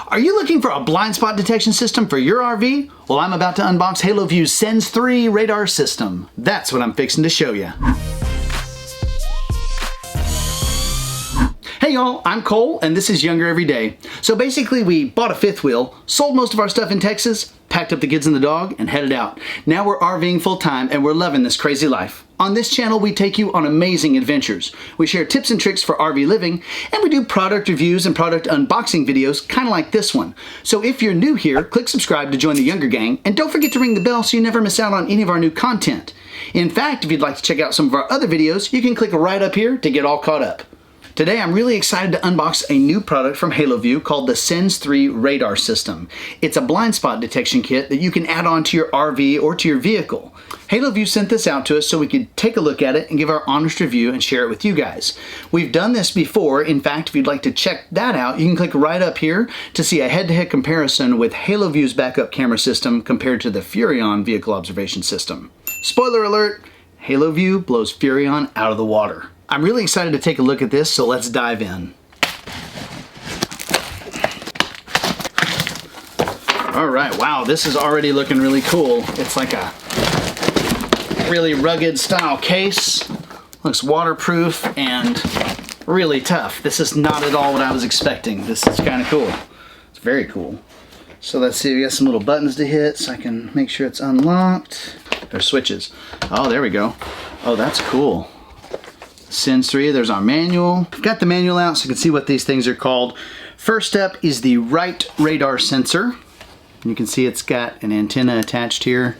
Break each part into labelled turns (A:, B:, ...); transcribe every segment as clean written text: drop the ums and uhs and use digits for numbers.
A: Are you looking for a blind spot detection system for your RV? Well, I'm about to unbox Haloview's SENS 3 radar system. That's what I'm fixing to show you. Hey y'all, I'm Cole and this is Younger Every Day. So basically we bought a fifth wheel, sold most of our stuff in Texas, packed up the kids and the dog, and headed out. Now we're RVing full time and we're loving this crazy life. On this channel we take you on amazing adventures. We share tips and tricks for RV living, and we do product reviews and product unboxing videos kind of like this one. So if you're new here, click subscribe to join the Younger gang, and don't forget to ring the bell so you never miss out on any of our new content. In fact, if you'd like to check out some of our other videos, you can click right up here to get all caught up. Today I'm really excited to unbox a new product from Haloview called the SENS 3 radar system. It's a blind spot detection kit that you can add on to your RV or to your vehicle. Haloview sent this out to us so we could take a look at it and give our honest review and share it with you guys. We've done this before. In fact, if you'd like to check that out, you can click right up here to see a head-to-head comparison with Haloview's backup camera system compared to the Furrion vehicle observation system. Spoiler alert, Haloview blows Furrion out of the water. I'm really excited to take a look at this, so let's dive in. All right, wow, this is already looking really cool. It's like a really rugged style case. Looks waterproof and really tough. This is not at all what I was expecting. This is kind of cool. It's very cool. So let's see, we got some little buttons to hit so I can make sure it's unlocked. There's switches. Oh, there we go. Oh, that's cool. SENS 3, there's our manual. I've got the manual out so you can see what these things are called. First up is the right radar sensor. You can see it's got an antenna attached here.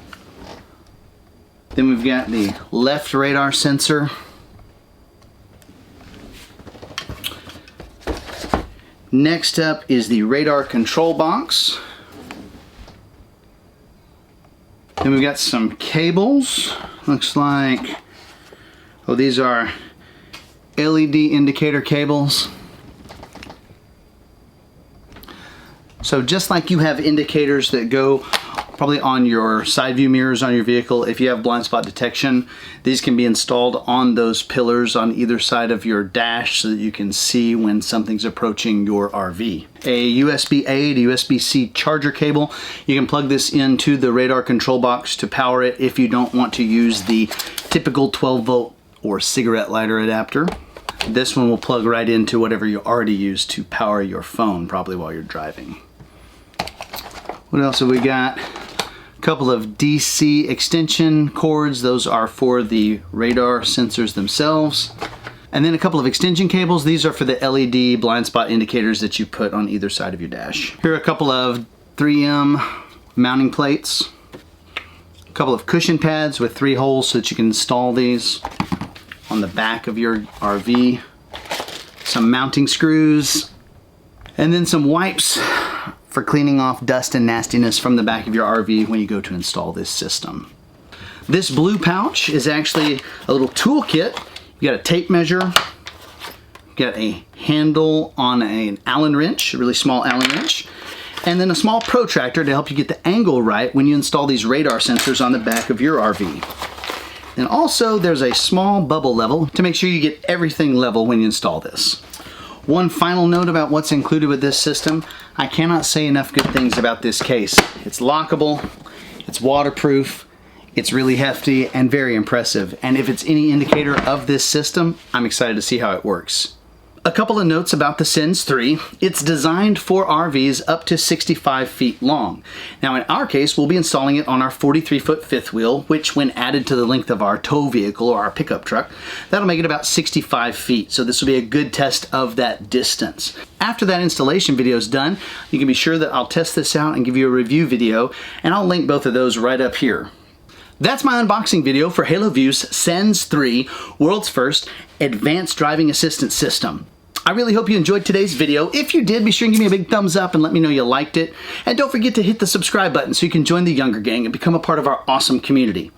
A: Then we've got the left radar sensor. Next up is the radar control box. Then we've got some cables. Looks like, oh, these are LED indicator cables. So just like you have indicators that go probably on your side view mirrors on your vehicle, if you have blind spot detection, these can be installed on those pillars on either side of your dash so that you can see when something's approaching your RV. A USB-A to USB-C charger cable. You can plug this into the radar control box to power it if you don't want to use the typical 12-volt or cigarette lighter adapter. This one will plug right into whatever you already use to power your phone, probably while you're driving. What else have we got? A couple of DC extension cords. Those are for the radar sensors themselves. And then a couple of extension cables. These are for the LED blind spot indicators that you put on either side of your dash. Here are a couple of 3M mounting plates. A couple of cushion pads with 3 holes so that you can install these on the back of your RV. Some mounting screws. And then some wipes for cleaning off dust and nastiness from the back of your RV when you go to install this system. This blue pouch is actually a little tool kit. You got a tape measure, you got a handle on an Allen wrench, a really small Allen wrench, and then a small protractor to help you get the angle right when you install these radar sensors on the back of your RV. And also there's a small bubble level to make sure you get everything level when you install this. One final note about what's included with this system. I cannot say enough good things about this case. It's lockable, it's waterproof, it's really hefty and very impressive. And if it's any indicator of this system, I'm excited to see how it works. A couple of notes about the SENS 3. It's designed for RVs up to 65 feet long. Now in our case, we'll be installing it on our 43-foot fifth wheel, which when added to the length of our tow vehicle or our pickup truck, that'll make it about 65 feet. So this will be a good test of that distance. After that installation video is done, you can be sure that I'll test this out and give you a review video, and I'll link both of those right up here. That's my unboxing video for Haloview's SENS 3, world's first advanced driving assistance system. I really hope you enjoyed today's video. If you did, be sure and give me a big thumbs up and let me know you liked it. And don't forget to hit the subscribe button so you can join the Younger gang and become a part of our awesome community.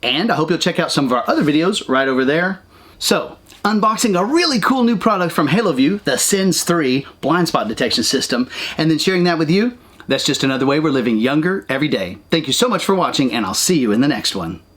A: And I hope you'll check out some of our other videos right over there. So, unboxing a really cool new product from Haloview, the SENS 3 blind spot detection system, and then sharing that with you, that's just another way we're living younger every day. Thank you so much for watching, and I'll see you in the next one.